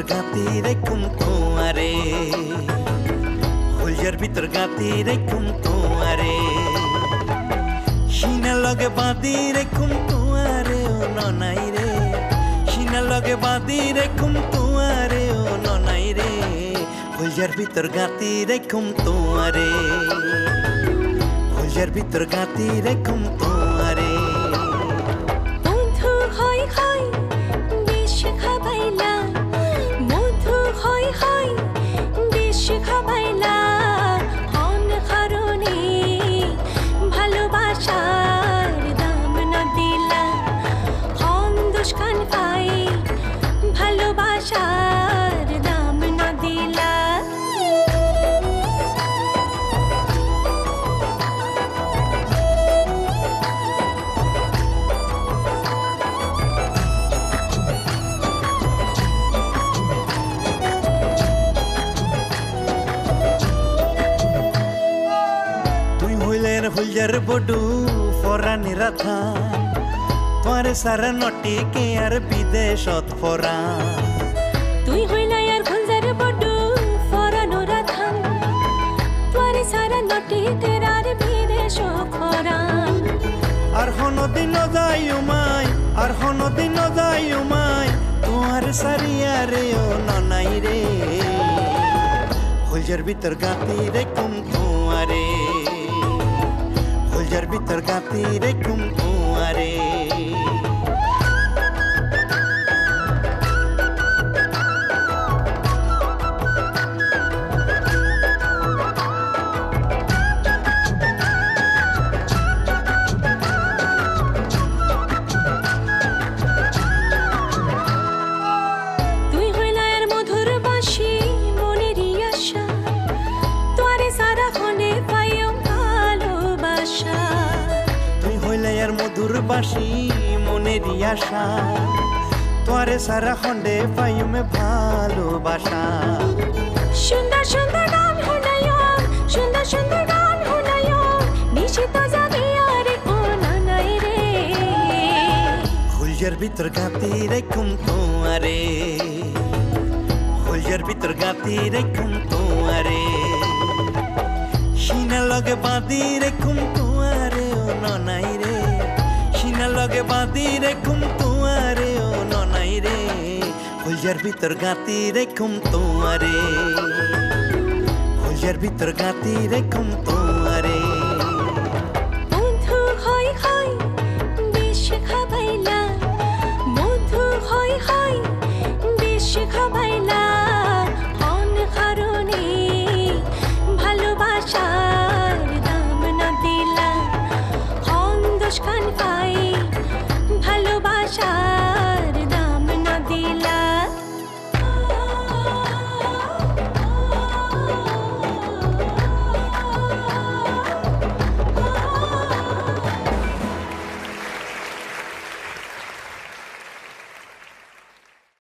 ভিতর গাতি রেখুম তোমারে, হুলজার ভিতর গাতি রেখুম তোমারে, সিনা লগে বাঁধি রেখুম তোমারে ও ননাই রে, সিনা লগে বাঁধি রেখুম তোমারে ও ননাই রে, হুলজার ভিতর গাতি রেখুম তোমারে, হুলজার ভিতর গাতি রেখুম তোমারে। হুলজার বডু ফরানি রাথা তোমারে সারা নটি কে আর বিদেশত ফরা, তুই হইলাই আর হুলজার বডু ফরানো রাথা তোমারে সারা নটি কে আর বিদেশত ফরা। আর হনদিন যাই উমাই, আর হনদিন যাই উমাই তোমার সারিয়া রে ও ননাই রে, হুলজার ভিতর গাতি রেখুম তোমারে, হুলজার ভিতর গাতি রেখুম তোমারে। তুই হইলাই আর মধুর বাঁশি মনেরই আশা তোরে সারা খনে পাইও ভালোবাসা, তুই হইলে আর মধুর বাঁশি মনেরই আশা তোরে সারা খন্ডে পাইমে ভালোবাসা। সুন্দর সুন্দর গান শুনাইও, সুন্দর সুন্দর গান শুনাইও নিশিত যাবে আর ও ননাই রে, হুলজার ভিতর গাতি রেখুম তোমারে, হুলজার ভিতর গাতি রেখুম তোমারে, সিনা লগে বাঁধি রেখুম তোমারে ও ননাই রে, সিনা লগে বাঁধি রেখুম তোমারে ও ননাই রে, হুলজার ভিতর গাতি রেখুম তোমারে, হুলজার ভিতর গাতি রেখুম তোমারে।